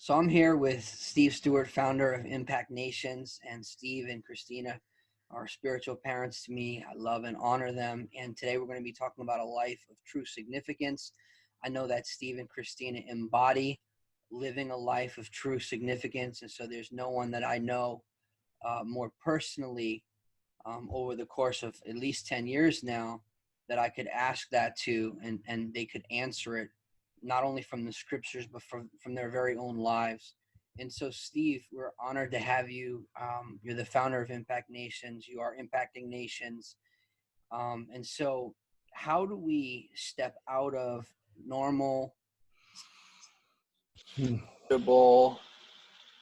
So I'm here with Steve Stewart, founder of Impact Nations, and Steve and Christina are spiritual parents to me. I love and honor them. And today we're going to be talking about a life of true significance. I know that Steve and Christina embody living a life of true significance. And so there's no one that I know more personally over the course of at least 10 years now that I could ask that to, and they could answer it not only from the scriptures, but from their very own lives. And so, Steve, we're honored to have you. You're the founder of Impact Nations. You are impacting nations. And so how do we step out of normal, comfortable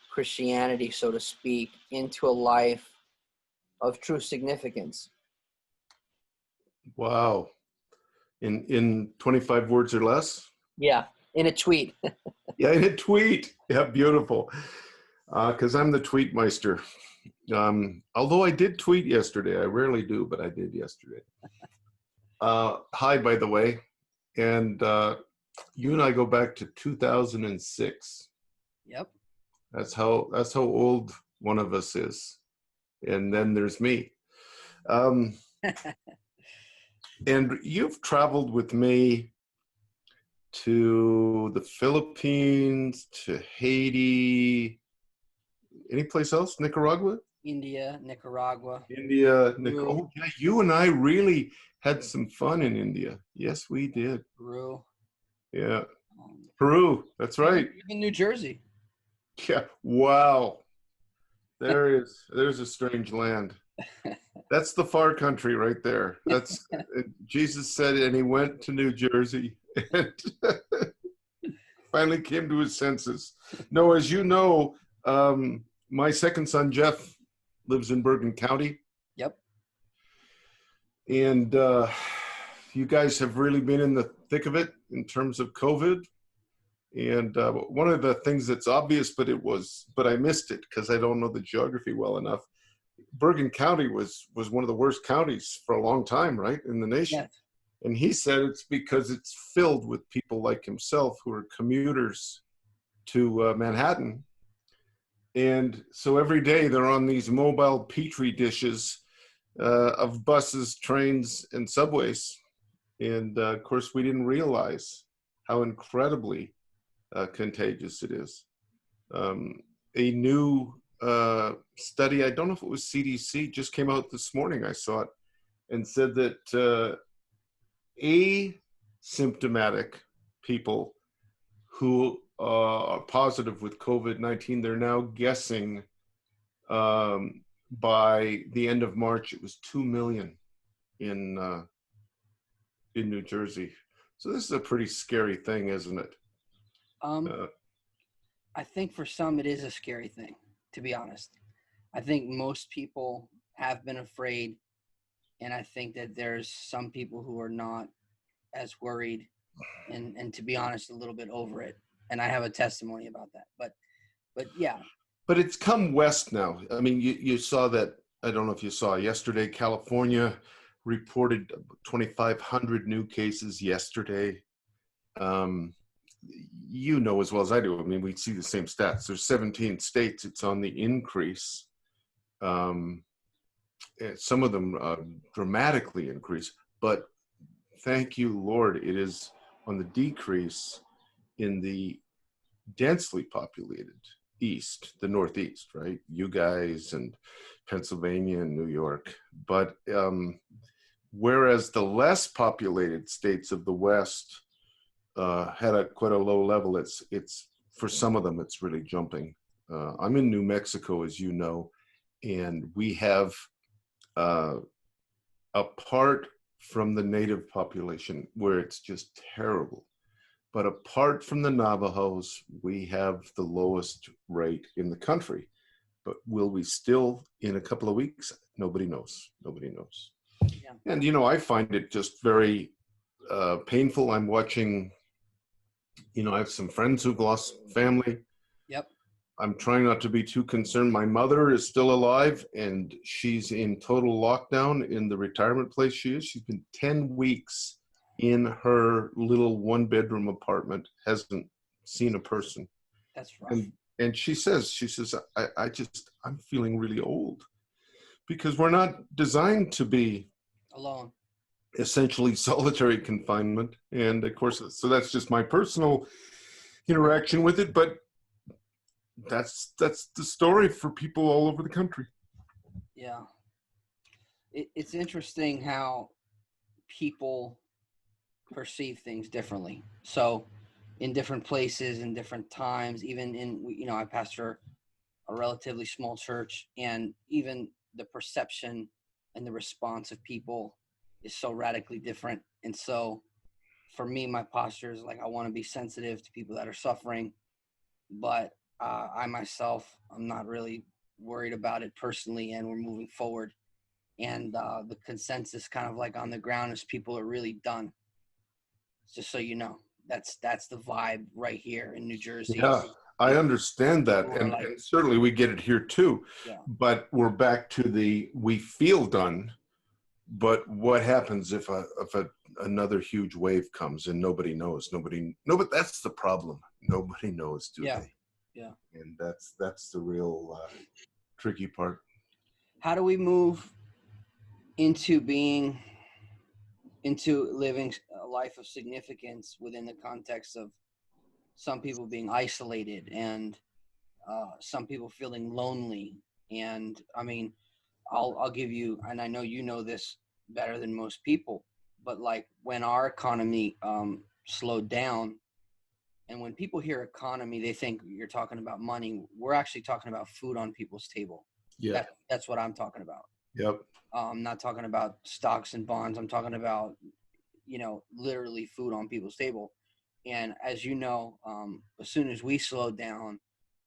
Christianity, so to speak, into a life of true significance? Wow. In 25 words or less? Yeah, in a tweet. Yeah, in a tweet. Yeah, beautiful. Because I'm the tweetmeister. Although I did tweet yesterday. I rarely do, but I did yesterday. Hi, by the way. And you and I go back to 2006. Yep. That's how old one of us is. And then there's me. And you've traveled with me to the Philippines, to Haiti, any place else? Nicaragua? India, Nicaragua. Oh, yeah, you and I really had some fun in India. Yes, we did. Peru. Yeah. Peru, that's right. Even New Jersey. Yeah, wow. There's a strange land. That's the far country right there. That's Jesus said, and he went to New Jersey and finally came to his senses. No, as you know, my second son, Jeff, lives in Bergen County. Yep. And you guys have really been in the thick of it in terms of COVID. And one of the things that's obvious, but I missed it because I don't know the geography well enough. Bergen County was one of the worst counties for a long time, right, in the nation. Yes. And he said it's because it's filled with people like himself who are commuters to Manhattan. And so every day they're on these mobile petri dishes of buses, trains, and subways. And of course, we didn't realize how incredibly contagious it is. A new study, I don't know if it was CDC, just came out this morning, I saw it, and said that asymptomatic people who are positive with COVID-19, they're now guessing by the end of March, it was 2 million in New Jersey. So this is a pretty scary thing, isn't it? I think for some it is a scary thing, to be honest. I think most people have been afraid, and I think that there's some people who are not as worried and to be honest, a little bit over it. And I have a testimony about that. But yeah. But it's come west now. I mean, you saw that, I don't know if you saw yesterday, California reported 2,500 new cases yesterday. You know as well as I do, I mean, we see the same stats. There's 17 states, it's on the increase. Some of them dramatically increase, but thank you, Lord, it is on the decrease in the densely populated East, the Northeast, right? You guys and Pennsylvania and New York. But whereas the less populated states of the West had quite a low level, it's for some of them, it's really jumping. I'm in New Mexico, as you know, and we have, apart from the native population, where it's just terrible, but apart from the Navajos, we have the lowest rate in the country. But will we still in a couple of weeks? Nobody knows. Nobody knows. Yeah. And, you know, I find it just very painful. I'm watching, you know, I have some friends who've lost family. Yep. I'm trying not to be too concerned. My mother is still alive, and she's in total lockdown in the retirement place she is. She's been 10 weeks in her little one-bedroom apartment, hasn't seen a person. That's rough. And she says, I'm feeling really old because we're not designed to be Alone. essentially solitary confinement. And of course, so that's just my personal interaction with it. But that's the story for people all over the country. Yeah. It's interesting how people perceive things differently. So in different places and different times, even I pastor a relatively small church, and even the perception and the response of people is so radically different. And so for me, my posture is like, I want to be sensitive to people that are suffering, but I myself, I'm not really worried about it personally, and we're moving forward. And the consensus kind of like on the ground is people are really done. Just so you know, that's the vibe right here in New Jersey. Yeah, I understand that, Like, and certainly we get it here too. Yeah. But we're back to we feel done. But what happens if another huge wave comes and nobody knows? But that's the problem. Nobody knows, do Yeah. they? Yeah. And that's the real tricky part. How do we move into living a life of significance within the context of some people being isolated and some people feeling lonely? And I mean, I'll give you, and I know you know this better than most people, but like when our economy slowed down, and when people hear economy, they think you're talking about money. We're actually talking about food on people's table. Yeah. That's what I'm talking about. Yep. I'm not talking about stocks and bonds. I'm talking about, literally food on people's table. And as you know, as soon as we slowed down,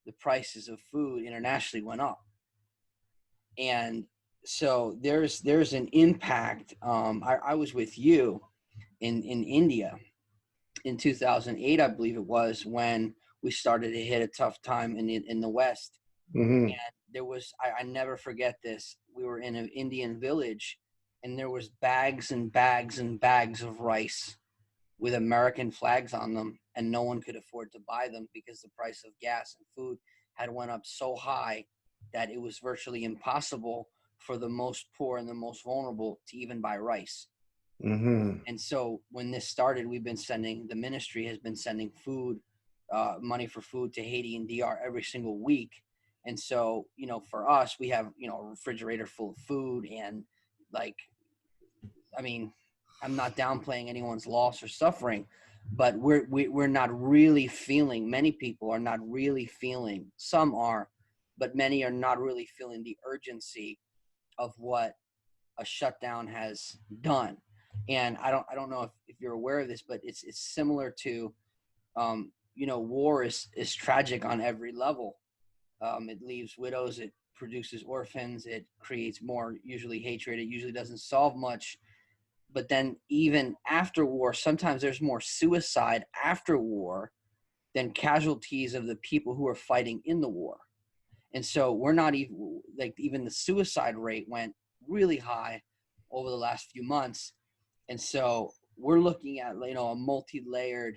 the prices of food internationally went up. And so there's an impact. I was with you in India in 2008, I believe it was, when we started to hit a tough time in the West. Mm-hmm. And there was, I never forget this. We were in an Indian village, and there was bags and bags and bags of rice with American flags on them, and no one could afford to buy them because the price of gas and food had went up so high that it was virtually impossible for the most poor and the most vulnerable to even buy rice. Mm-hmm. And so when this started, the ministry has been sending food, money for food to Haiti and DR every single week. And so, for us, we have, a refrigerator full of food. And like, I mean, I'm not downplaying anyone's loss or suffering, but we're not really feeling, many people are not really feeling, some are, but many are not really feeling the urgency of what a shutdown has done. And I don't know if you're aware of this, but it's similar to, war is tragic on every level. It leaves widows, it produces orphans, it creates more usually hatred. It usually doesn't solve much. But then even after war, sometimes there's more suicide after war than casualties of the people who are fighting in the war. And so we're not even the suicide rate went really high over the last few months. And so we're looking at, a multi-layered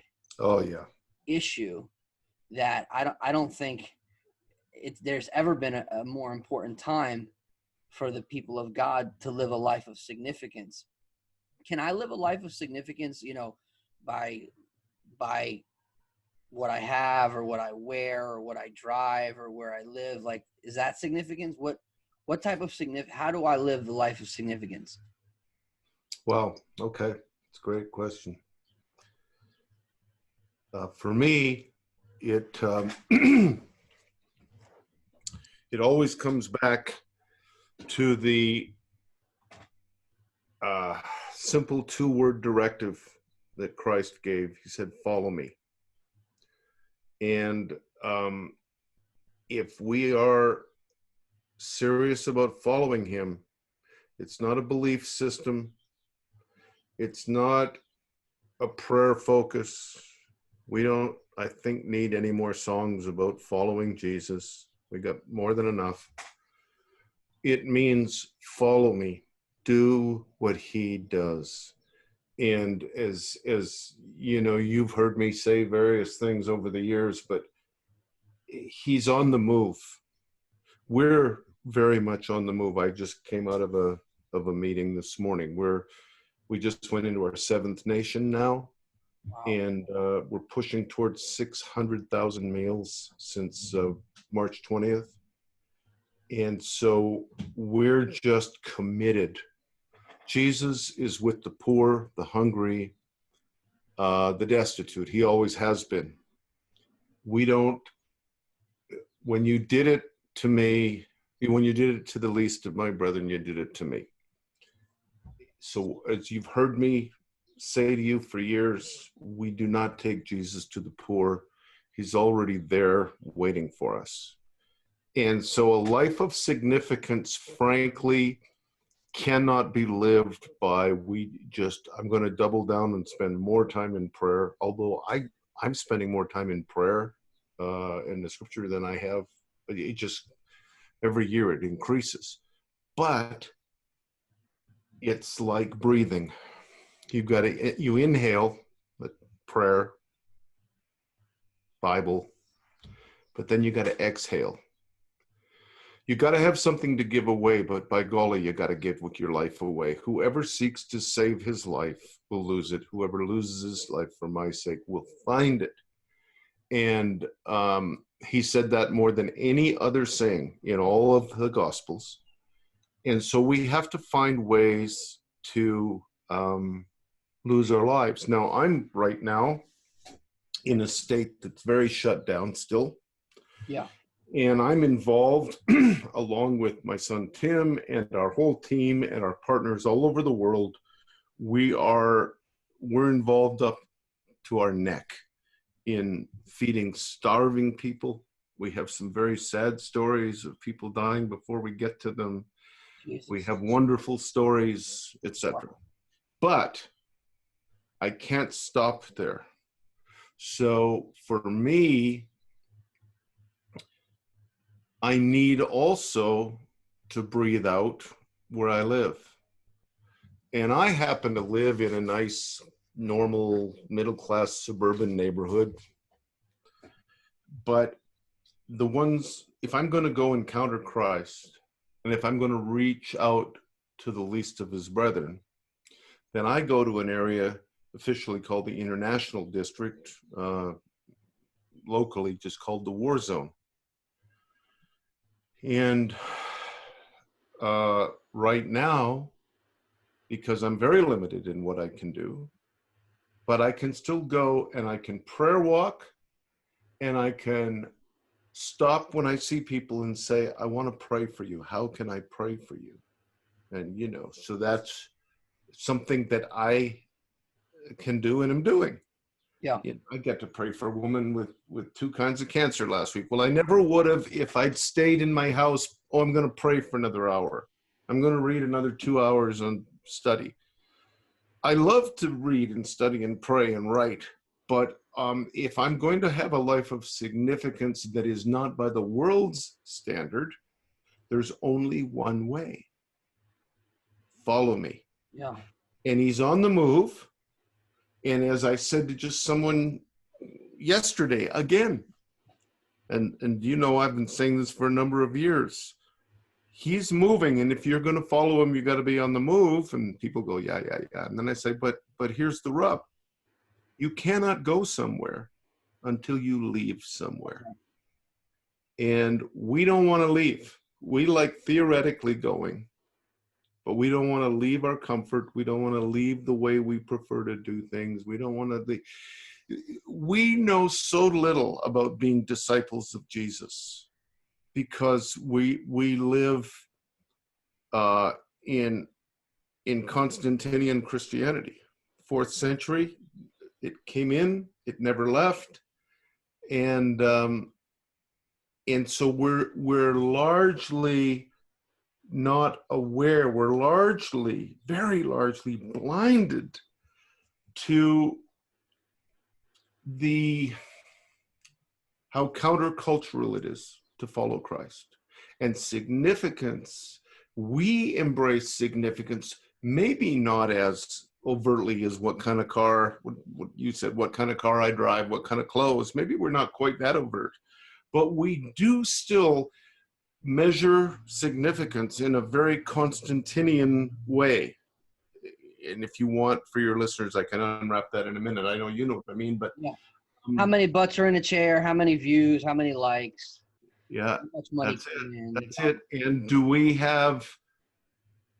issue that I don't think there's ever been a more important time for the people of God to live a life of significance. Can I live a life of significance, by what I have or what I wear or what I drive or where I live? Like, is that significance? What type of how do I live the life of significance? Wow. Okay. It's a great question. For me, it it always comes back to the simple 2-word directive that Christ gave. He said, "Follow me." And if we are serious about following him, it's not a belief system. It's not a prayer focus. We don't, I think, need any more songs about following Jesus. We got more than enough. It means follow me, do what he does. And as you know, you've heard me say various things over the years, but he's on the move. We're very much on the move. I just came out of a meeting this morning where we just went into our 7th nation now. Wow. And we're pushing towards 600,000 meals since March 20th. And so we're just committed. Jesus is with the poor, the hungry, the destitute. He always has been. We don't, when you did it to me, when you did it to the least of my brethren, you did it to me. So as you've heard me say to you for years, we do not take Jesus to the poor. He's already there waiting for us. And so a life of significance, frankly, cannot be lived by I'm going to double down and spend more time in prayer, although I'm spending more time in prayer in the scripture than I have. It just, every year it increases. But it's like breathing. You inhale, prayer, Bible, but then you got to exhale. You got to have something to give away, but by golly, you got to give with your life away. Whoever seeks to save his life will lose it. Whoever loses his life for my sake will find it. And he said that more than any other saying in all of the Gospels. And so we have to find ways to lose our lives. Now, I'm right now in a state that's very shut down still. Yeah. And I'm involved along with my son, Tim, and our whole team and our partners all over the world. We're involved up to our neck in feeding starving people. We have some very sad stories of people dying before we get to them. Jesus. We have wonderful stories, etc. Wow. But I can't stop there. So for me, I need also to breathe out where I live. And I happen to live in a nice, normal, middle-class suburban neighborhood. But if I'm going to go encounter Christ, and if I'm going to reach out to the least of his brethren, then I go to an area officially called the International District, locally just called the War Zone. And right now, because I'm very limited in what I can do, but I can still go and I can prayer walk, and I can stop when I see people and say, I want to pray for you. How can I pray for you? And, so that's something that I can do and am doing. Yeah. I get to pray for a woman with 2 kinds of cancer last week. Well, I never would have if I'd stayed in my house. Oh, I'm going to pray for another hour. I'm going to read another 2 hours on study. I love to read and study and pray and write. But if I'm going to have a life of significance that is not by the world's standard, there's only one way. Follow me. Yeah. And he's on the move. And as I said to just someone yesterday, again, and I've been saying this for a number of years, he's moving. And if you're going to follow him, you got to be on the move. And people go, yeah. And then I say, but here's the rub. You cannot go somewhere until you leave somewhere. And we don't want to leave. We like theoretically going, but we don't want to leave our comfort. We don't want to leave the way we prefer to do things. We don't want to we know so little about being disciples of Jesus because we live in Constantinian Christianity. 4th century, it came in, it never left, and so we're largely not aware. We're largely, very largely blinded to how countercultural it is to follow Christ. And significance, we embrace significance, maybe not as overtly as what kind of car, what you said, what kind of car I drive, what kind of clothes. Maybe we're not quite that overt. but we do still measure significance in a very Constantinian way. And if you want, for your listeners, I can unwrap that in a minute. I know you know what I mean, but Yeah. How many butts are in a chair? How many views? How many likes? yeah, How much money that's came it. in? That's it. And do we have,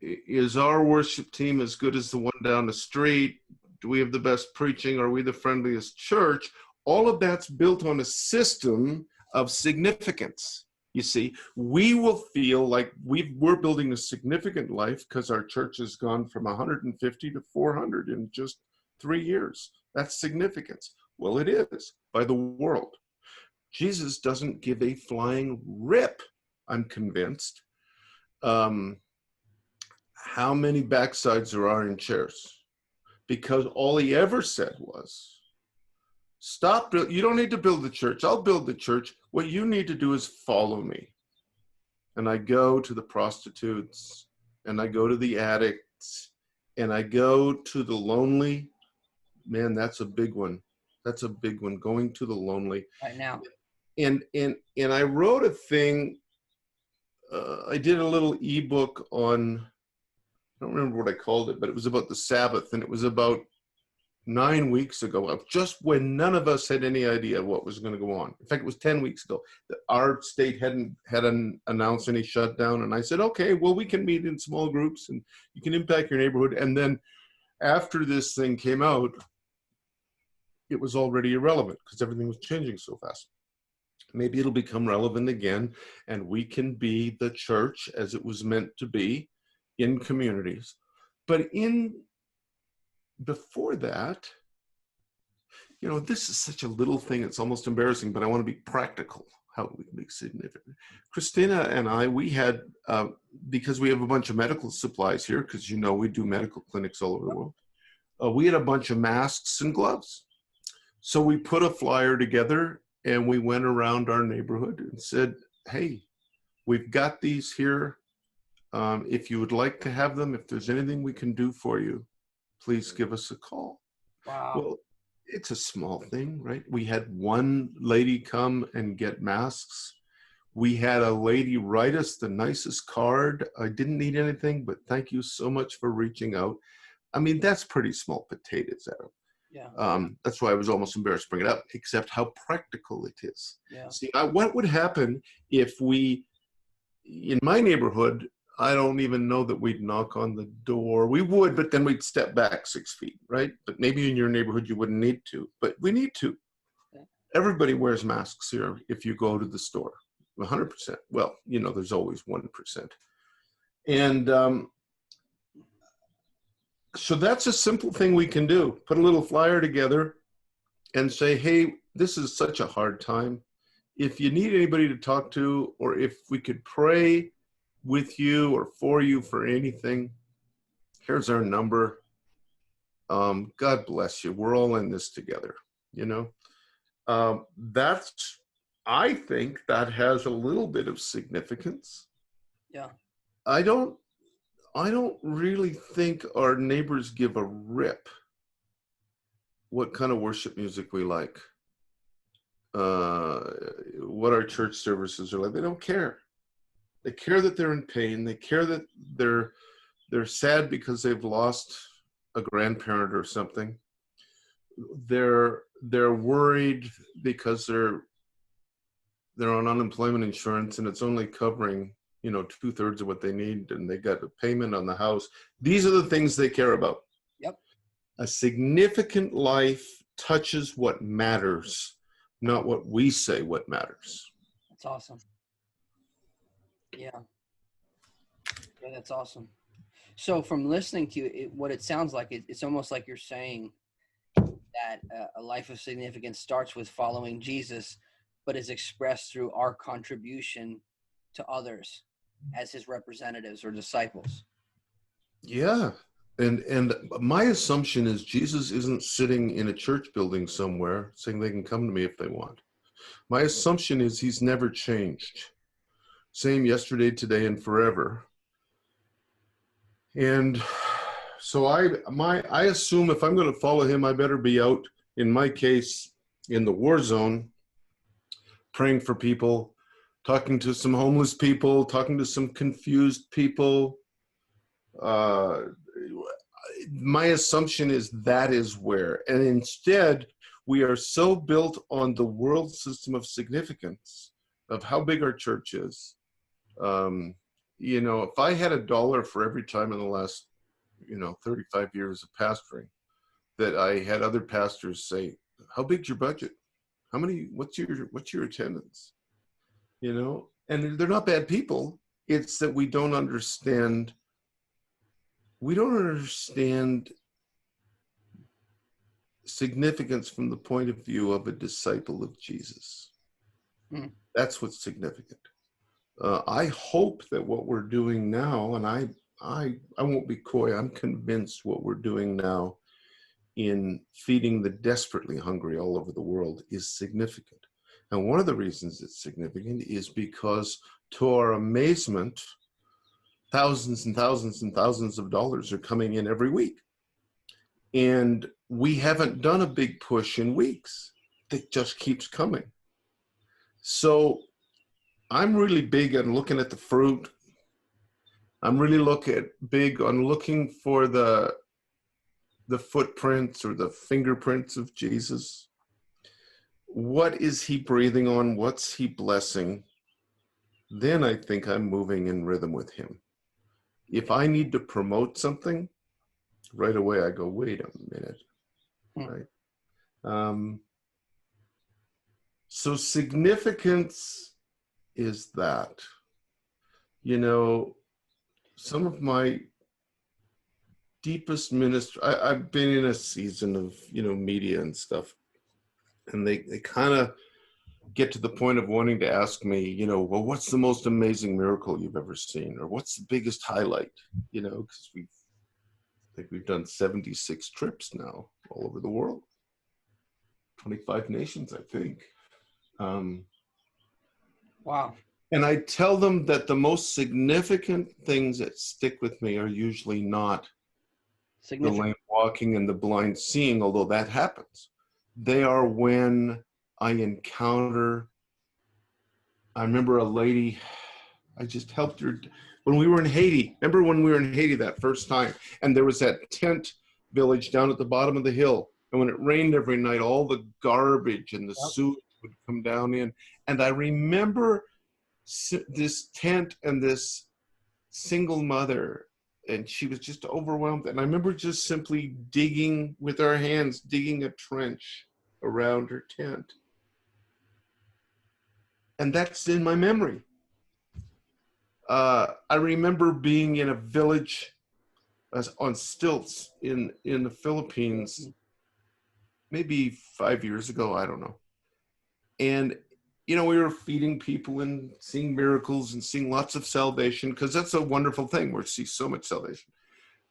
is our worship team as good as the one down the street? Do we have the best preaching? Are we the friendliest church? All of that's built on a system of significance. You see, we will feel like we're building a significant life because our church has gone from 150 to 400 in just 3 years. That's significance. Well, it is by the world. Jesus doesn't give a flying rip, I'm convinced, how many backsides there are in chairs. Because all he ever said was, stop, you don't need to build the church. I'll build the church. What you need to do is follow me. And I go to the prostitutes, and I go to the addicts, and I go to the lonely. Man, that's a big one. That's a big one, going to the lonely. Right now. And I wrote a thing, I did a little ebook on, I don't remember what I called it, but it was about the Sabbath, and it was about 9 weeks ago, of just when none of us had any idea what was going to go on. In fact, it was 10 weeks ago. Our state hadn't announced any shutdown, and I said, okay, well, we can meet in small groups, and you can impact your neighborhood. And then after this thing came out, it was already irrelevant because everything was changing so fast. Maybe it'll become relevant again, and we can be the church as it was meant to be in communities. But before that, you know, this is such a little thing, it's almost embarrassing, but I want to be practical, how we can be significant. Christina and I, we had, because we have a bunch of medical supplies here, because you know we do medical clinics all over the world, we had a bunch of masks and gloves. So we put a flyer together and we went around our neighborhood and said, hey, we've got these here. If you would like to have them, if there's anything we can do for you, please give us a call. Wow. Well, it's a small thing, right? We had one lady come and get masks. We had a lady write us the nicest card. I didn't need anything, but thank you so much for reaching out. I mean, that's pretty small potatoes, Adam. Yeah. That's why I was almost embarrassed to bring it up, except how practical it is. Yeah. See, what would happen if we, in my neighborhood, I don't even know that we'd knock on the door. We would, but then we'd step back 6 feet, right? But maybe in your neighborhood you wouldn't need to, but we need to. Yeah. Everybody wears masks here if you go to the store, 100%. Well, you know, there's always 1%. And so that's a simple thing we can do. Put a little flyer together and say, hey, this is such a hard time. If you need anybody to talk to, or if we could pray with you or for you for anything, here's our number. God bless you. We're all in this together, you know. I think that has a little bit of significance. Yeah. I don't really think our neighbors give a rip what kind of worship music we like, what our church services are like. They don't care. They care that they're in pain. They care that they're sad because they've lost a grandparent or something. They're worried because they're on unemployment insurance and it's only covering, you know, 2/3 of what they need, and they got a payment on the house. These are the things they care about. Yep. A significant life touches what matters, not what we say what matters. That's awesome. Yeah. Yeah, that's awesome. So from listening to you, what it sounds like, it's almost like you're saying that a life of significance starts with following Jesus, but is expressed through our contribution to others as his representatives or disciples. Yeah. And my assumption is Jesus isn't sitting in a church building somewhere saying they can come to me if they want. My assumption is he's never changed. Same yesterday, today, and forever. And so I assume if I'm going to follow him, I better be out, in my case, in the war zone, praying for people, talking to some homeless people, talking to some confused people. My assumption is that is where, and instead we are so built on the world system of significance of how big our church is. If I had $1 for every time in the last 35 years of pastoring that I had other pastors say, how big's your budget? What's your attendance? And they're not bad people. It's that we don't understand significance from the point of view of a disciple of Jesus. That's what's significant. I hope that what we're doing now, and I won't be coy, I'm convinced what we're doing now in feeding the desperately hungry all over the world is significant. And one of the reasons it's significant is because, to our amazement, thousands and thousands and thousands of dollars are coming in every week. And we haven't done a big push in weeks. It just keeps coming. So I'm really big on looking at the fruit. I'm really big on looking for the footprints or the fingerprints of Jesus. What is he breathing on? What's he blessing? Then I think I'm moving in rhythm with him. If I need to promote something, right away I go, wait a minute, right? So significance is that, some of my deepest ministry, I've been in a season of, media and stuff, and they kind of get to the point of wanting to ask me, well, what's the most amazing miracle you've ever seen? Or what's the biggest highlight? Because I think we've done 76 trips now all over the world, 25 nations, I think. Wow. And I tell them that the most significant things that stick with me are usually not the lame walking and the blind seeing, although that happens. They are when I encounter, I remember a lady, I just helped her when we were in Haiti. Remember when we were in Haiti that first time, and there was that tent village down at the bottom of the hill, and when it rained every night, all the garbage and the sewage would come down in. And I remember this tent and this single mother, and she was just overwhelmed. And I remember just simply digging with our hands, digging a trench around her tent. And that's in my memory. I remember being in a village on stilts in the Philippines, maybe 5 years ago, I don't know. And, we were feeding people and seeing miracles and seeing lots of salvation, because that's a wonderful thing. We see so much salvation.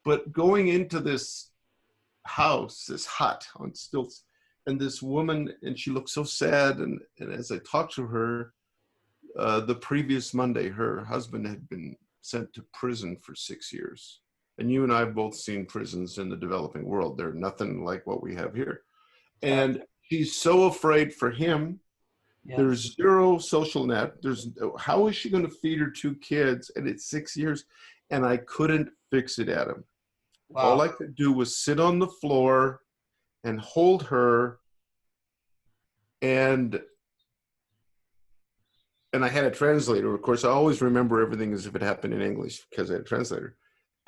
But going into this house, this hut on stilts, and this woman, and she looked so sad. And as I talked to her, the previous Monday, her husband had been sent to prison for 6 years. And you and I have both seen prisons in the developing world. They're nothing like what we have here. And she's so afraid for him. Yeah. There's zero social net. How is she going to feed her 2 kids? And it's 6 years. And I couldn't fix it, Adam. Wow. All I could do was sit on the floor and hold her. And I had a translator. Of course, I always remember everything as if it happened in English because I had a translator.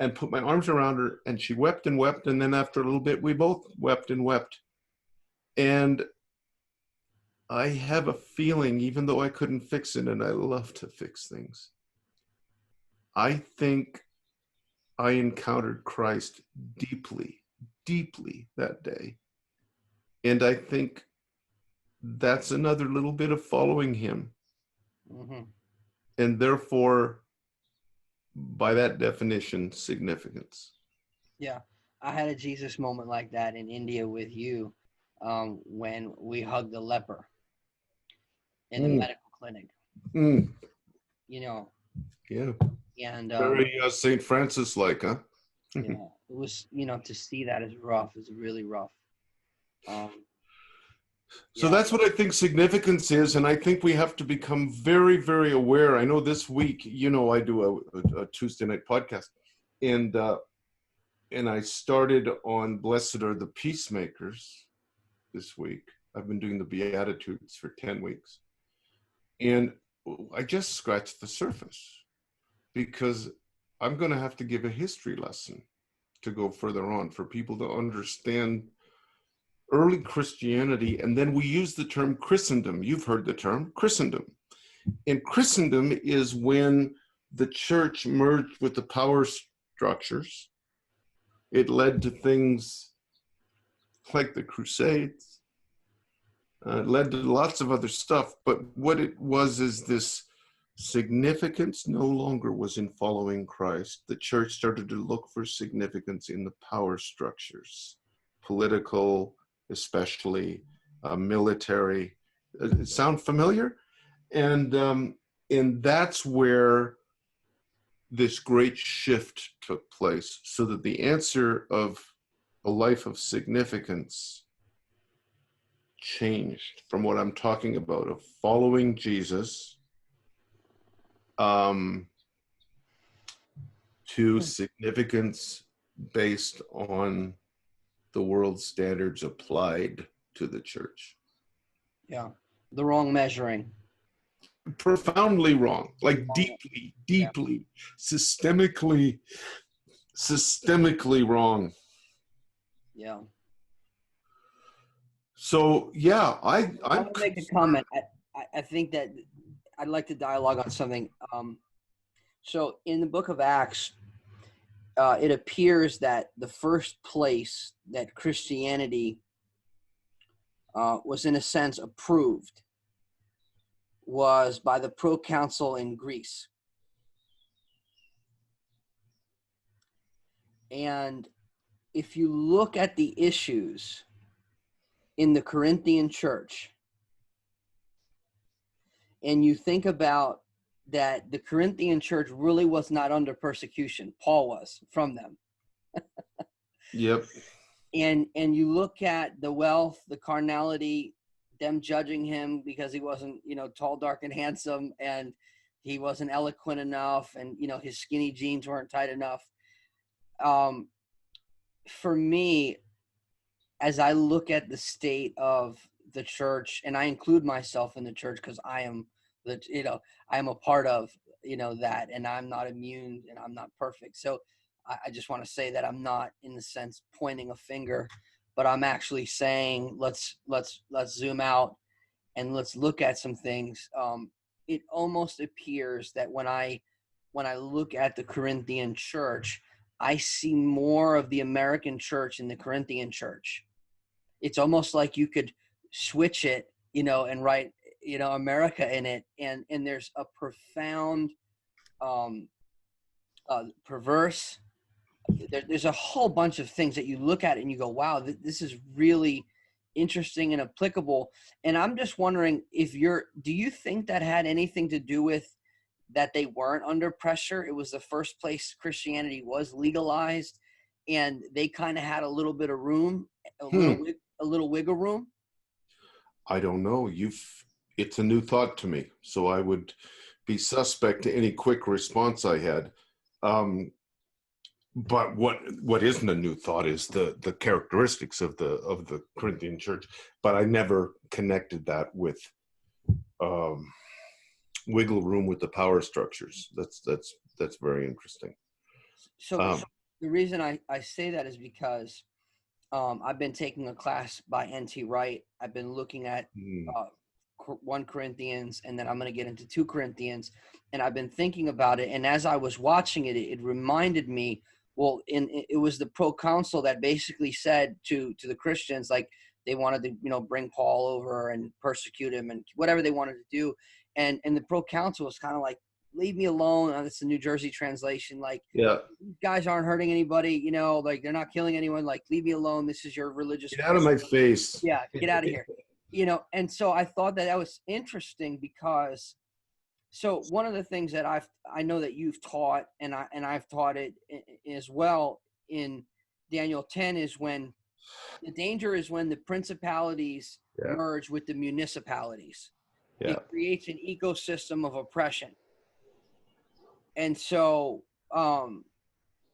And put my arms around her, and she wept and wept. And then after a little bit, we both wept and wept. And I have a feeling, even though I couldn't fix it, and I love to fix things, I think I encountered Christ deeply, deeply that day. And I think that's another little bit of following him. Mm-hmm. And therefore, by that definition, significance. Yeah, I had a Jesus moment like that in India with you when we hugged the leper in the medical clinic. Yeah. And very St. Francis like, huh? Yeah, it was, to see that is rough. It's really rough. So Yeah. that's what I think significance is, and I think we have to become very, very aware. I know this week, I do a Tuesday night podcast, and I started on Blessed Are the Peacemakers this week. I've been doing the Beatitudes for 10 weeks, and I just scratched the surface because I'm going to have to give a history lesson to go further on for people to understand early Christianity. And then we use the term Christendom. You've heard the term Christendom. And Christendom is when the church merged with the power structures. It led to things like the Crusades. It led to lots of other stuff. But what it was is this significance no longer was in following Christ. The church started to look for significance in the power structures, political, especially military. Sound familiar? And that's where this great shift took place, so that the answer of a life of significance changed from what I'm talking about, of following Jesus, to significance based on the world standards applied to the church. Yeah. The wrong measuring. Profoundly wrong, like Wrong. deeply, systemically wrong. Yeah. So yeah, I I'm want to make a comment. I think that I'd like to dialogue on something. So in the book of Acts, it appears that the first place that Christianity was in a sense approved was by the proconsul in Greece. And if you look at the issues in the Corinthian church, and you think about that the Corinthian church really was not under persecution. Paul was from them. Yep. And you look at the wealth, the carnality, them judging him because he wasn't, tall, dark, and handsome, and he wasn't eloquent enough, and his skinny jeans weren't tight enough. For me, as I look at the state of the church, and I include myself in the church because I am I am a part of that, and I'm not immune and I'm not perfect. So I just want to say that I'm not, in the sense, pointing a finger, but I'm actually saying let's zoom out and let's look at some things. It almost appears that when I look at the Corinthian church, I see more of the American church in the Corinthian church. It's almost like you could switch it, and write, America in it. And there's a profound, perverse, there's a whole bunch of things that you look at and you go, wow, this is really interesting and applicable. And I'm just wondering do you think that had anything to do with that they weren't under pressure? It was the first place Christianity was legalized, and they kind of had a little bit of room, a little wiggle room. I don't know. It's a new thought to me, so I would be suspect to any quick response I had. But what isn't a new thought is the characteristics of the Corinthian church. But I never connected that with wiggle room with the power structures. That's very interesting. So the reason I say that is because I've been taking a class by N.T. Wright. I've been looking at 1 Corinthians, and then I'm going to get into 2 Corinthians, and I've been thinking about it. And as I was watching it, it reminded me, well, it was the proconsul that basically said to the Christians, like, they wanted to, bring Paul over and persecute him and whatever they wanted to do. And the proconsul was kind of like, leave me alone. That's the New Jersey translation. Like, Yeah. these guys aren't hurting anybody, like, they're not killing anyone. Like, leave me alone. This is your religious. Get out of my face. Yeah, get out of here. And so I thought that was interesting because, so one of the things that I know that you've taught, and I've taught it as well in Daniel 10, is when the danger is when the principalities Yeah. merge with the municipalities. Yeah. It creates an ecosystem of oppression. And so, and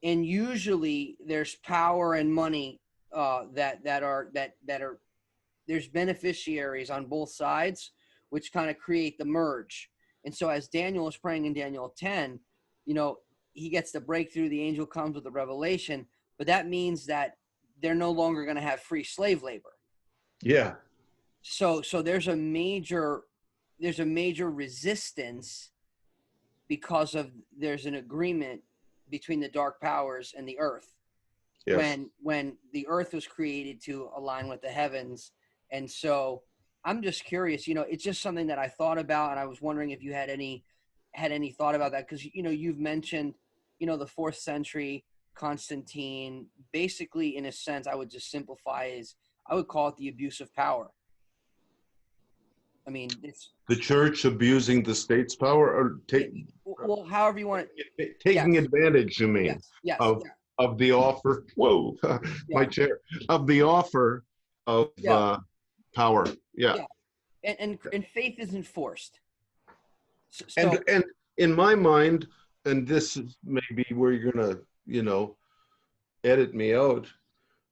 usually there's power and money that are there's beneficiaries on both sides, which kind of create the merge. And so, as Daniel is praying in Daniel 10, you know, he gets the breakthrough. The angel comes with the revelation, but that means that they're no longer going to have free slave labor. Yeah. So there's a major resistance because of there's an agreement between the dark powers and the earth Yes. when the earth was created to align with the heavens. And so I'm just curious, you know, it's just something that I thought about, and I was wondering if you had any thought about that, because you know, you've mentioned, you know, the 4th century Constantine. Basically, in a sense, I would just simplify is I would call it the abuse of power. I mean, it's The church abusing the state's power, or well, however you want it. taking Yes, advantage, you mean, yes, of of the offer. Whoa, my yeah, chair, of the offer of yeah, power. Yeah. yeah. And faith isn't forced. So And in my mind, and this is maybe where you're gonna, you know, edit me out,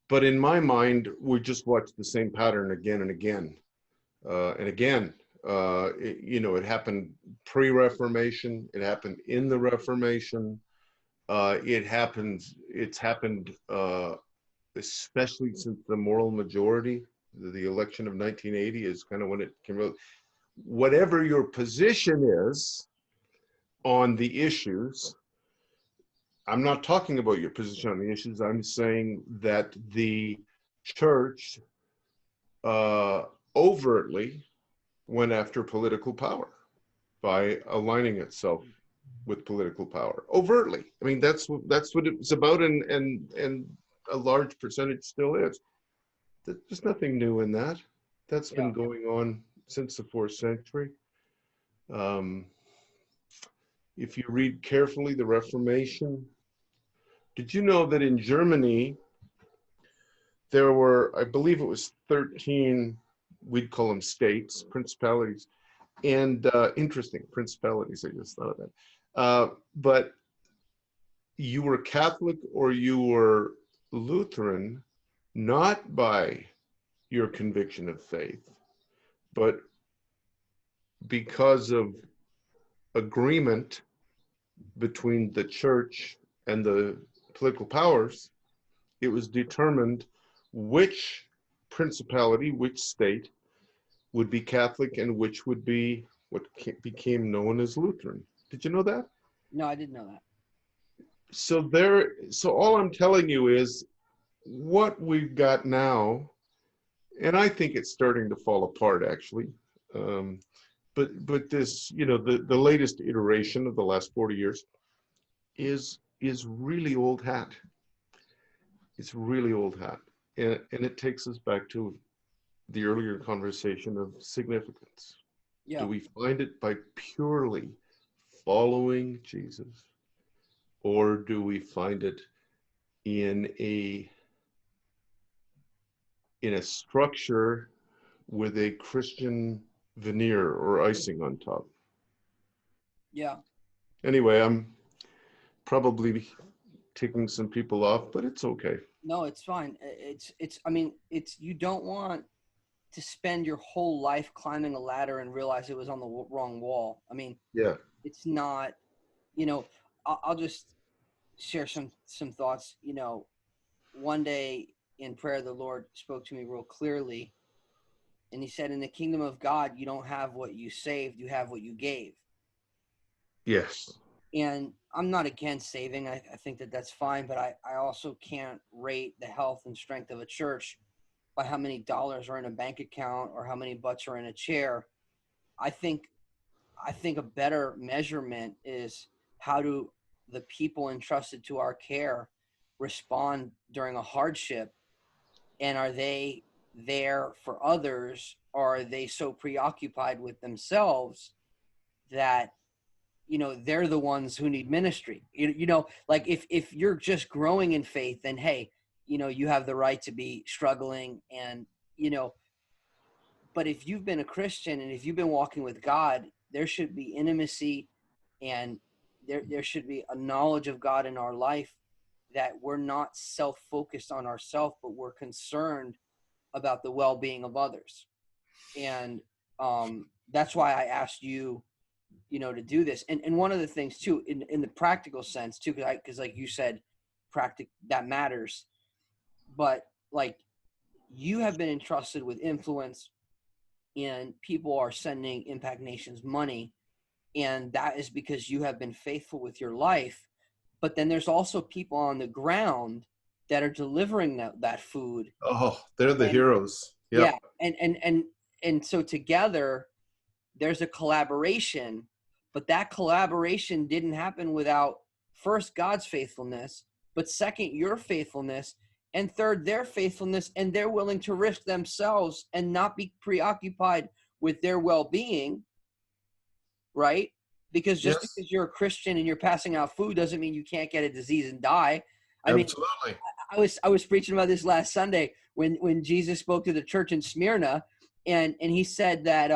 but in my mind, we just watch the same pattern again and again, and again. You know, it happened pre-Reformation. It happened in the Reformation. It's happened, especially since the moral majority, the election of 1980 is kind of when it came out. Whatever your position is on the issues, I'm not talking about your position on the issues. I'm saying that the church uh, overtly went after political power by aligning itself with political power overtly. I mean, that's what it's about, and a large percentage still is. There's nothing new in that. That's yeah, been going on since the 4th century. Um, if you read carefully the Reformation, did you know that in Germany there were, I believe it was 13, we'd call them states, principalities, and interesting principalities. I just thought of that. But you were Catholic or you were Lutheran, not by your conviction of faith, but because of agreement between the church and the political powers. It was determined which principality, which state would be Catholic and which would be what became known as Lutheran. Did you know that? no, I didn't know that. So all I'm telling you is what we've got now, and I think it's starting to fall apart actually. Um, but this, you know, the latest iteration of the last 40 years is really old hat. It's really old hat, and it takes us back to the earlier conversation of significance. Do Yeah, we find it by purely following Jesus, or do we find it in a structure with a Christian veneer or icing on top? yeah. Anyway, I'm probably ticking some people off, but it's okay. No, it's fine. It's. I mean, it's you don't want to spend your whole life climbing a ladder and realize it was on the wrong wall. I mean, Yeah. it's not. You know, I'll just share some thoughts. You know, one day in prayer, the Lord spoke to me real clearly, and He said, "In the kingdom of God, you don't have what you saved; you have what you gave." Yes. And I'm not against saving. I think that that's fine, but I also can't rate the health and strength of a church by how many dollars are in a bank account or how many butts are in a chair. I think a better measurement is how do the people entrusted to our care respond during a hardship, and are they there for others, or are they so preoccupied with themselves that you know they're the ones who need ministry. You know, like if you're just growing in faith, then hey, you know, you have the right to be struggling, and you know, But if you've been a Christian and if you've been walking with God, there should be intimacy, and there should be a knowledge of God in our life, that we're not self-focused on ourselves, but we're concerned about the well-being of others. And that's why I asked you, to do this. And one of the things too, in the practical sense too, because like you said, that matters. But like, you have been entrusted with influence, and people are sending Impact Nations money, and that is because you have been faithful with your life. But then there's also people on the ground that are delivering that food. Oh, they're the And heroes. yeah, Yep. and so together there's a collaboration, but that collaboration didn't happen without, first, God's faithfulness, but second, your faithfulness, and third, their faithfulness, and they're willing to risk themselves and not be preoccupied with their well-being, right? Because just Yes. because you're a Christian and you're passing out food doesn't mean you can't get a disease and die. I mean, Absolutely. I was preaching about this last Sunday when Jesus spoke to the church in Smyrna, and he said that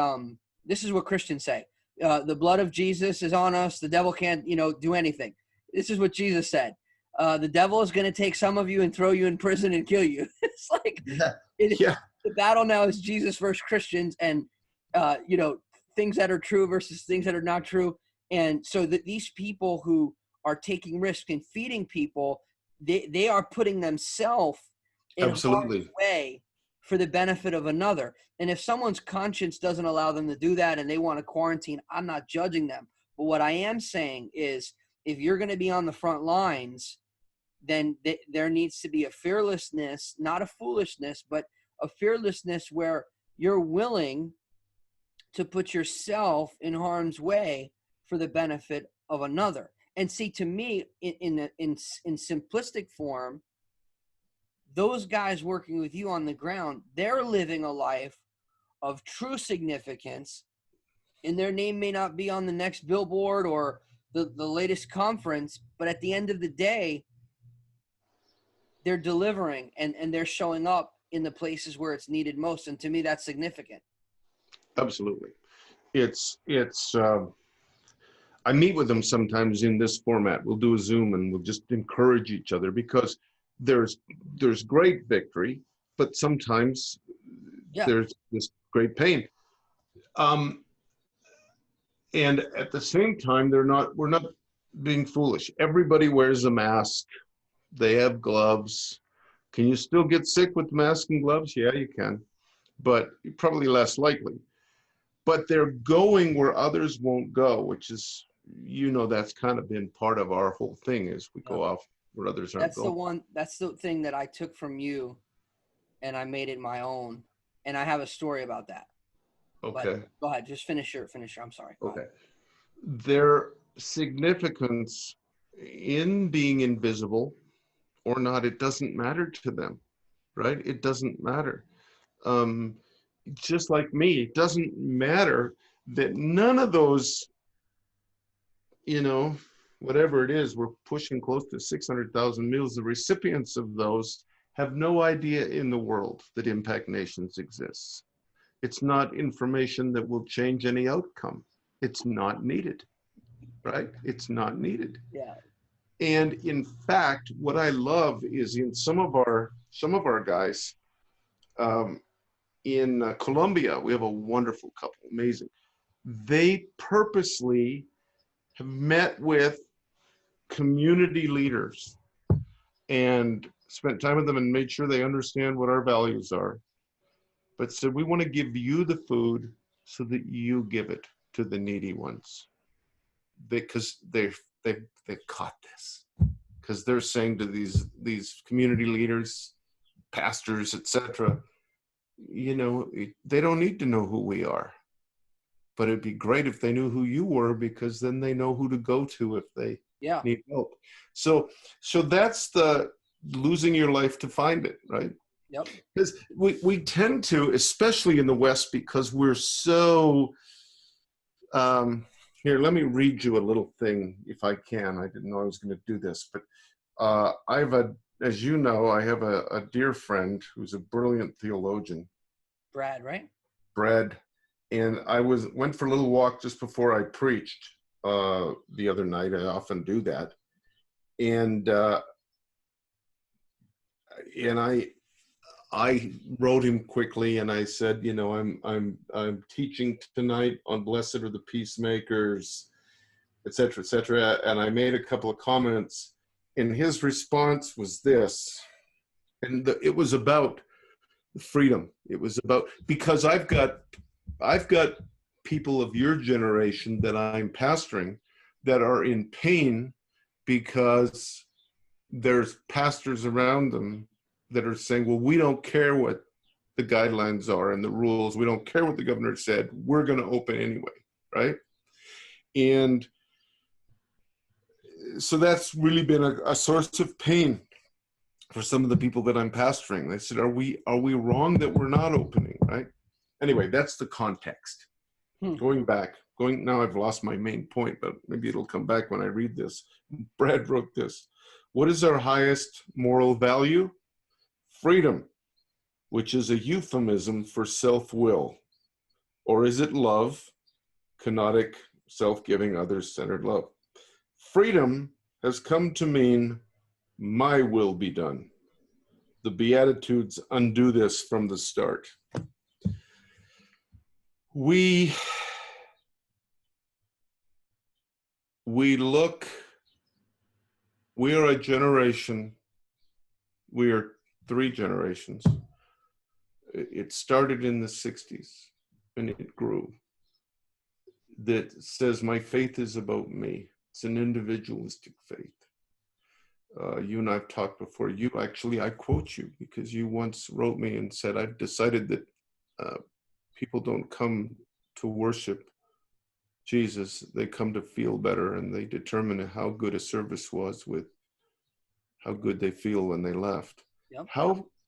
this is what Christians say: the blood of Jesus is on us. The devil can't do anything. This is what Jesus said: the devil is going to take some of you and throw you in prison and kill you. It's like Yeah. Yeah. the battle now is Jesus versus Christians, and things that are true versus things that are not true. And so that these people who are taking risks and feeding people, they are putting themselves in harm's Absolutely. way for the benefit of another. And if someone's conscience doesn't allow them to do that and they want to quarantine, I'm not judging them. But what I am saying is, if you're going to be on the front lines, then there needs to be a fearlessness, not a foolishness, but a fearlessness where you're willing to put yourself in harm's way for the benefit of another. And see, to me, in simplistic form, those guys working with you on the ground, they're living a life of true significance, and their name may not be on the next billboard or the latest conference, but at the end of the day, they're delivering, and they're showing up in the places where it's needed most. And to me, that's significant. Absolutely. I meet with them sometimes in this format. We'll do a Zoom and we'll just encourage each other, because there's great victory, but sometimes Yeah. there's this great pain. And at the same time, we're not being foolish. Everybody wears a mask. They have gloves. Can you still get sick with mask and gloves? Yeah, you can, but probably less likely. But they're going where others won't go, which is, that's kind of been part of our whole thing, is we Yeah. go off where others aren't going. That's the thing that I took from you, and I made it my own. And I have a story about that. But Okay. go ahead, just finish your. I'm sorry. Go Okay. ahead. Their significance in being invisible or not, it doesn't matter to them, right? It doesn't matter. Um, just like me, it doesn't matter that none of those, whatever it is, we're pushing close to 600,000 meals. The recipients of those have no idea in the world that Impact Nations exists. It's not information that will change any outcome. It's not needed, right? It's not needed. Yeah. And in fact, what I love is in some of our guys, in Colombia, we have a wonderful couple, amazing. They purposely have met with community leaders and spent time with them and made sure they understand what our values are, but said, we want to give you the food so that you give it to the needy ones, because they've caught this, because they're saying to these community leaders, pastors, etc., they don't need to know who we are, but it'd be great if they knew who you were, because then they know who to go to if they need help. So that's the losing your life to find it, right? Yep. Because we tend to, especially in the West, because we're so, here, let me read you a little thing if I can. I didn't know I was going to do this, but as you know, I have a dear friend who's a brilliant theologian. Brad, right? Brad, and I went for a little walk just before I preached the other night. I often do that, and I wrote him quickly, and I said, you know, I'm teaching tonight on blessed are the peacemakers, et cetera, and I made a couple of comments, and his response was this, and it was about freedom. It was about, because I've got people of your generation that I'm pastoring that are in pain because there's pastors around them that are saying, well, we don't care what the guidelines are and the rules. We don't care what the governor said. We're going to open anyway, right? And so that's really been a source of pain for some of the people that I'm pastoring. They said, are we wrong that we're not opening, right? Anyway, that's the context. Now I've lost my main point, but maybe it'll come back when I read this. Brad wrote this. What is our highest moral value? Freedom, which is a euphemism for self-will. Or is it love, kenotic, self-giving, others-centered love? Freedom has come to mean my will be done. The Beatitudes undo this from the start. We are a generation, we are 3 generations. It started in the 60s and it grew. That says my faith is about me. It's an individualistic faith. You and I've talked before. I quote you because you once wrote me and said, I've decided that people don't come to worship Jesus, they come to feel better, and they determine how good a service was with how good they feel when they left. Yep.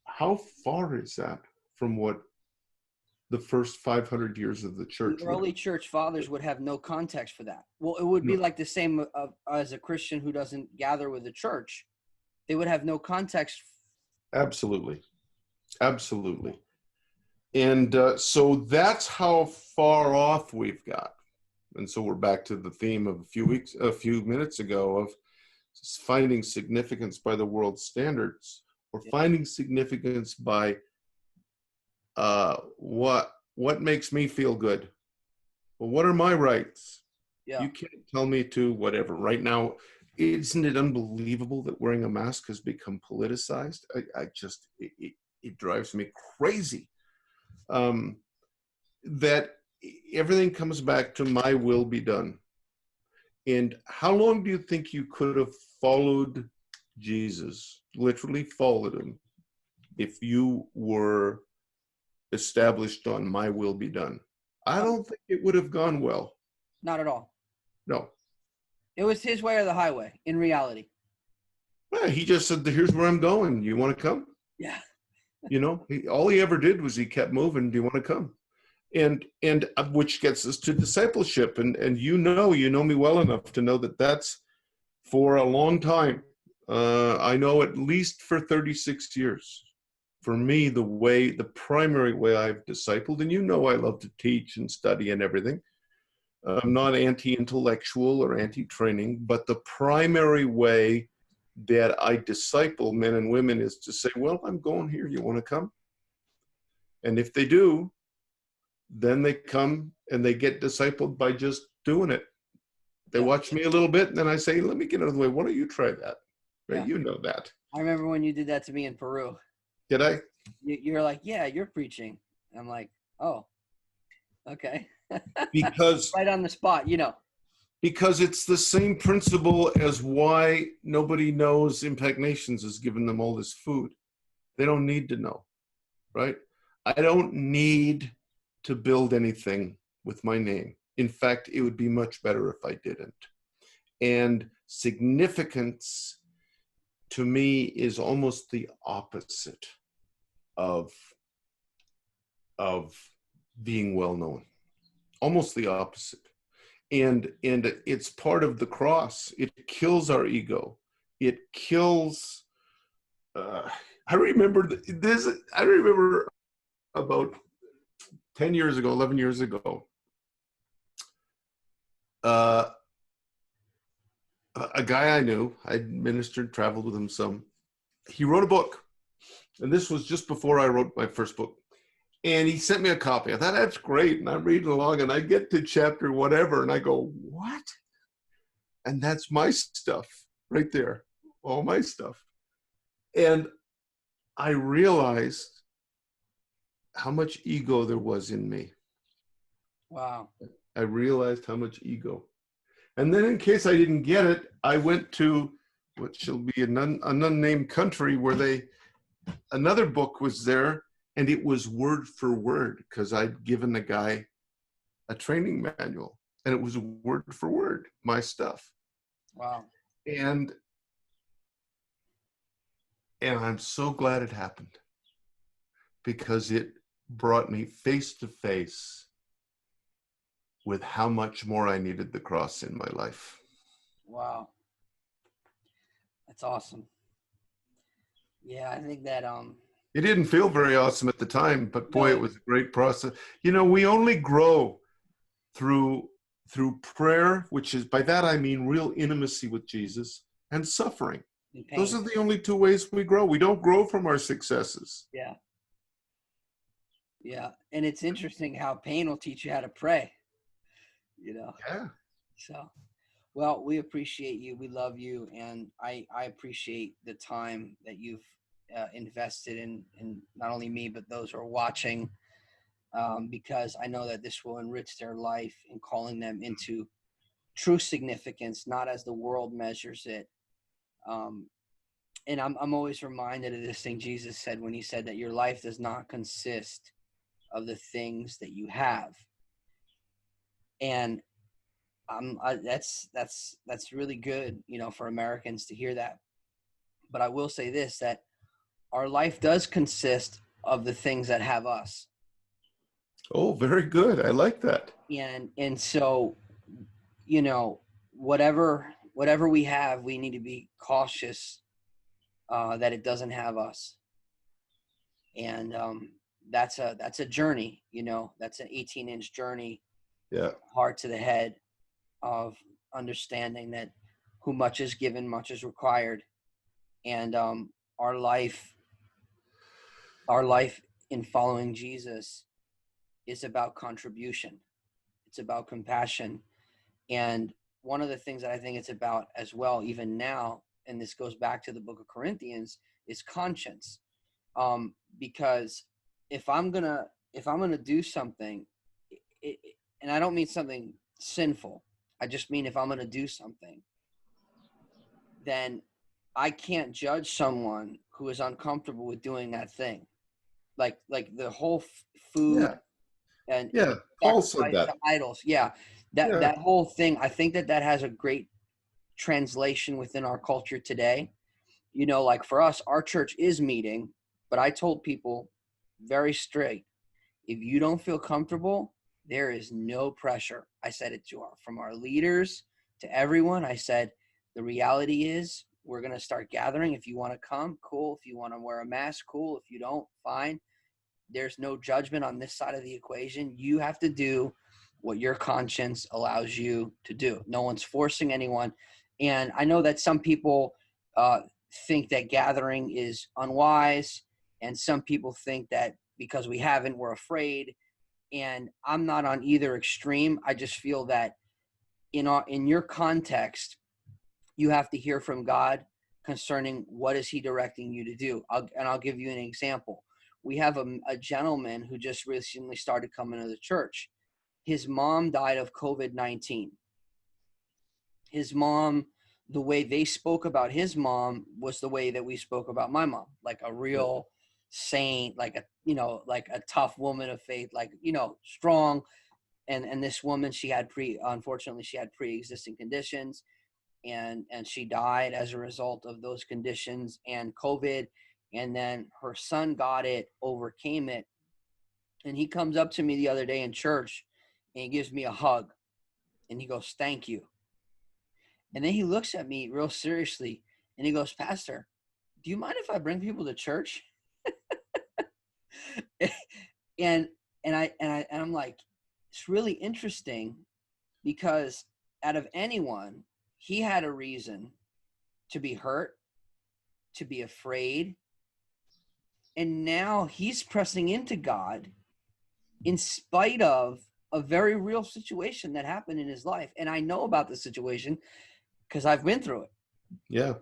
How far is that from what the first 500 years of the church? The early church fathers would have no context for that. Well, it would be like the same as a Christian who doesn't gather with the church. They would have no context. Absolutely. And so that's how far off we've got. And so we're back to the theme of a few minutes ago of finding significance by the world's standards, or finding significance by what makes me feel good. Well, what are my rights? Yeah. You can't tell me to whatever. Right now, isn't it unbelievable that wearing a mask has become politicized? It drives me crazy. That everything comes back to my will be done. And how long do you think you could have followed Jesus, literally followed him, if you were established on my will be done? I don't think it would have gone well. Not at all. No. It was his way or the highway, in reality. Well, he just said, here's where I'm going. You want to come? Yeah. You know, all he ever did was he kept moving. Do you want to come? And which gets us to discipleship. And you know me well enough to know that that's for a long time. I know at least for 36 years. For me, the primary way I've discipled, and you know I love to teach and study and everything. I'm not anti-intellectual or anti-training, but the primary way that I disciple men and women is to say, well, I'm going here. You want to come? And if they do, then they come and they get discipled by just doing it. They watch me a little bit, and then I say, let me get out of the way. Why don't you try that? Right? Yeah. You know that. I remember when you did that to me in Peru. Did I? You're like, yeah, you're preaching. I'm like, oh, okay. Because right on the spot, you know. Because it's the same principle as why nobody knows Impact Nations has given them all this food. They don't need to know, right? I don't need to build anything with my name. In fact, it would be much better if I didn't. And significance to me is almost the opposite of being well known. Almost the opposite. And it's part of the cross. It kills our ego. It kills. I remember about 10 years ago, 11 years ago, uh, a guy I knew, I'd ministered, traveled with him some. He wrote a book, and this was just before I wrote my first book. And he sent me a copy. I thought, that's great. And I'm reading along, and I get to chapter whatever, and I go, what? And that's my stuff right there, all my stuff. And I realized how much ego there was in me. Wow. I realized how much ego. And then in case I didn't get it, I went to what shall be an unnamed country where another book was there, and it was word for word because I'd given the guy a training manual, and it was word for word, my stuff. Wow. And I'm so glad it happened, because it brought me face to face with how much more I needed the cross in my life. Wow. That's awesome. Yeah, I think that It didn't feel very awesome at the time, but boy, no, it was a great process. You know, we only grow through prayer, which is, by that I mean real intimacy with Jesus, and suffering. in Those pain. are the only two ways we grow. We don't grow from our successes. Yeah. Yeah. And it's interesting how pain will teach you how to pray, you know. Yeah. So, well, we appreciate you. We love you. And I appreciate the time that you've invested in not only me, but those who are watching, because I know that this will enrich their life in calling them into true significance, not as the world measures it. Um, and I'm always reminded of this thing Jesus said when he said that your life does not consist of the things that you have. And that's really good, you know, for Americans to hear that. But I will say this, that our life does consist of the things that have us. Oh, very good. I like that. And so, you know, whatever we have, we need to be cautious that it doesn't have us. And that's a journey, you know, that's an 18-inch journey, Yeah. heart to the head, of understanding that who much is given, much is required. And our life in following Jesus is about contribution. It's about compassion. And one of the things that I think it's about as well, even now, and this goes back to the book of Corinthians, is conscience. Because if I'm gonna do something, and I don't mean something sinful, I just mean if I'm gonna do something, then I can't judge someone who is uncomfortable with doing that thing. Like the whole food Yeah. and Yeah. Paul said sacrifice to that. idols. Yeah, that Yeah. that whole thing. I think that has a great translation within our culture today. You know, like for us, our church is meeting, but I told people very straight, if you don't feel comfortable, there is no pressure. I said it to from our leaders to everyone. I said, the reality is we're going to start gathering. If you want to come, cool. If you want to wear a mask, cool. If you don't, fine. There's no judgment on this side of the equation. You have to do what your conscience allows you to do. No one's forcing anyone. And I know that some people think that gathering is unwise, and some people think that because we haven't, we're afraid. And I'm not on either extreme. I just feel that in your context, you have to hear from God concerning what is he directing you to do. I'll give you an example. We have a gentleman who just recently started coming to the church. His mom died of COVID-19. His mom, the way they spoke about his mom was the way that we spoke about my mom, like a real saint, like like a tough woman of faith, like, strong. And this woman, unfortunately, she had pre-existing conditions, and she died as a result of those conditions and COVID. And then her son got it, overcame it. And he comes up to me the other day in church and he gives me a hug and he goes, "Thank you." And then he looks at me real seriously and he goes, "Pastor, do you mind if I bring people to church?" and and I'm like, it's really interesting because out of anyone, he had a reason to be hurt, to be afraid, and now he's pressing into God in spite of a very real situation that happened in his life. And I know about the situation because I've been through it. Yeah.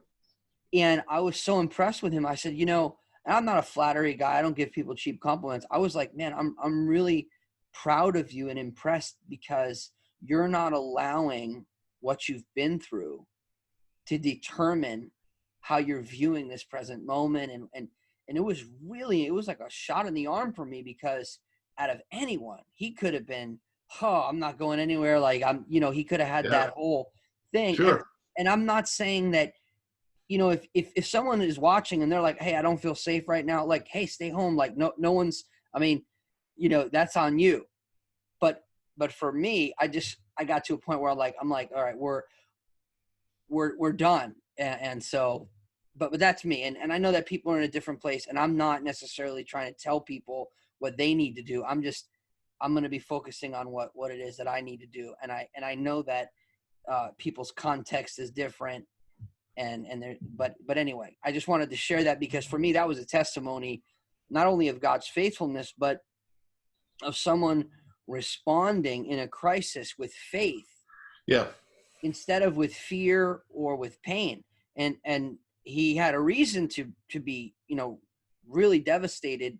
And I was so impressed with him. I said, I'm not a flattery guy. I don't give people cheap compliments. I was like, man, I'm really proud of you and impressed because you're not allowing what you've been through to determine how you're viewing this present moment. And it was like a shot in the arm for me because out of anyone, he could have been, I'm not going anywhere. Like he could have had Yeah. that whole thing. Sure. And I'm not saying that, if someone is watching and they're like, hey, I don't feel safe right now, like, hey, stay home. Like no one's, that's on you. But for me, I got to a point where I'm like, all right, we're done. And so, but that's me. And I know that people are in a different place and I'm not necessarily trying to tell people what they need to do. I'm going to be focusing on what it is that I need to do. And I know that people's context is different. And there, but anyway, I just wanted to share that because for me, that was a testimony, not only of God's faithfulness, but of someone responding in a crisis with faith. Yeah. Instead of with fear or with pain. And he had a reason to be, really devastated,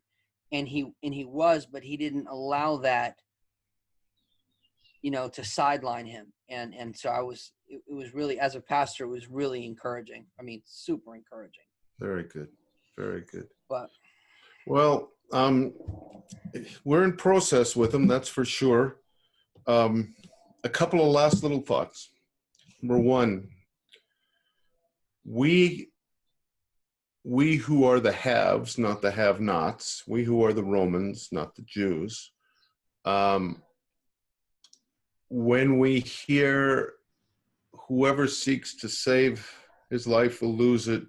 and he was, but he didn't allow that, to sideline him. And so it was really, as a pastor, it was really encouraging. I mean, super encouraging. Very good. Very good. But well, we're in process with them, that's for sure. A couple of last little thoughts. Number one, we who are the haves, not the have-nots, we who are the Romans, not the Jews, when we hear whoever seeks to save his life will lose it,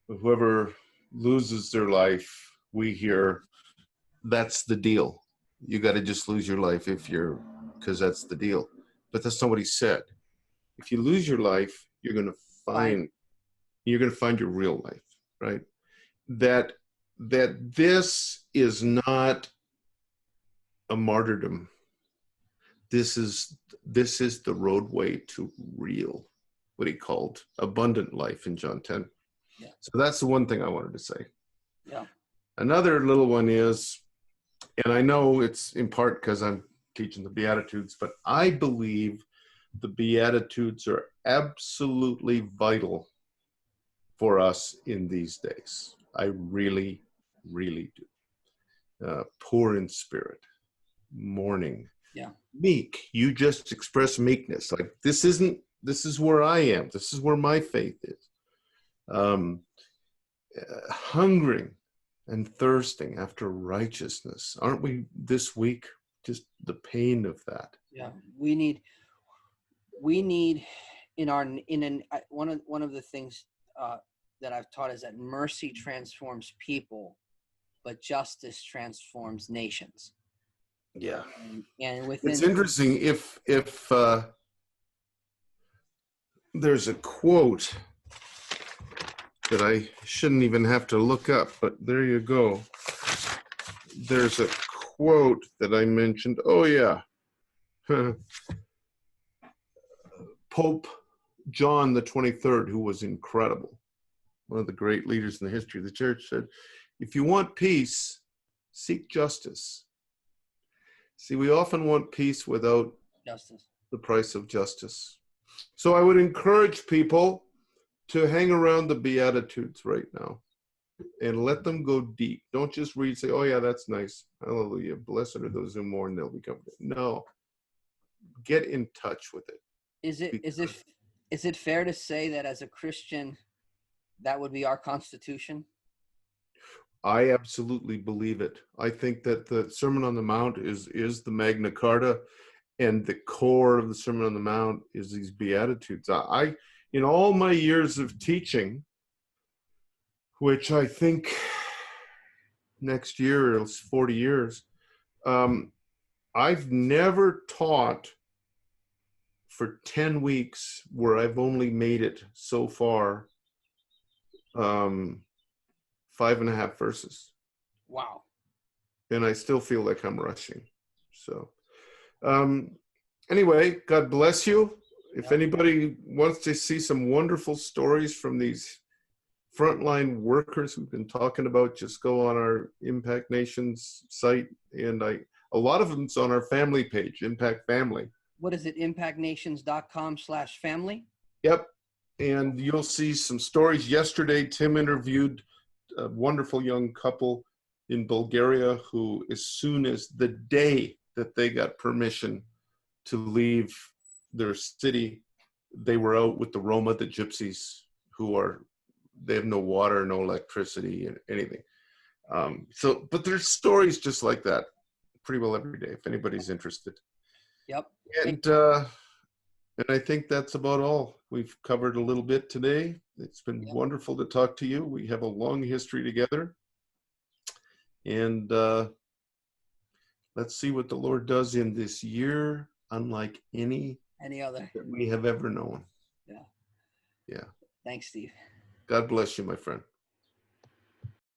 whoever loses their life, we hear that's the deal. You got to just lose your life because that's the deal. But that's not what he said. If you lose your life, you're going to find your real life, right? That this is not a martyrdom. This is the roadway to real, what he called abundant life in John 10. Yeah. So that's the one thing I wanted to say. Yeah. Another little one is, and I know it's in part because I'm teaching the Beatitudes, but I believe the Beatitudes are absolutely vital for us in these days. I really, really do. Poor in spirit, mourning, Yeah. meek. You just express meekness. Like this is where I am. This is where my faith is. Hungering and thirsting after righteousness. Aren't we this week? Just the pain of that. Yeah. We need one of the things that I've taught is that mercy transforms people, but justice transforms nations. Yeah. And within, it's interesting if there's a quote that I shouldn't even have to look up, but there you go. There's a quote that I mentioned. Oh yeah. Pope John the 23rd, who was incredible, one of the great leaders in the history of the church, said, if you want peace, seek justice. See, we often want peace without justice. The price of justice. So I would encourage people to hang around the Beatitudes right now and let them go deep. Don't just read, say, oh yeah, that's nice. Hallelujah. Blessed are those who mourn, they'll be comforted. No. Get in touch with it. Is it fair to say that as a Christian, that would be our Constitution? I absolutely believe it. I think that the Sermon on the Mount is the Magna Carta, and the core of the Sermon on the Mount is these Beatitudes. I in all my years of teaching, which I think next year is 40 years, I've never taught for 10 weeks where I've only made it so far 5.5 verses. Wow. And I still feel like I'm rushing. So anyway, God bless you. If Yep. anybody wants to see some wonderful stories from these frontline workers we've been talking about, just go on our Impact Nations site. And a lot of them's on our family page, Impact Family. What is it? impactnations.com/family. Yep. And you'll see some stories. Yesterday, Tim interviewed a wonderful young couple in Bulgaria who, as soon as the day that they got permission to leave their city, they were out with the Roma, the gypsies, they have no water, no electricity, anything. But there's stories just like that pretty well every day, if anybody's interested. Yep. And I think that's about all. We've covered a little bit today. It's been wonderful to talk to you. We have a long history together. And let's see what the Lord does in this year, unlike any other that we have ever known. Yeah. Yeah. Thanks, Steve. God bless you, my friend.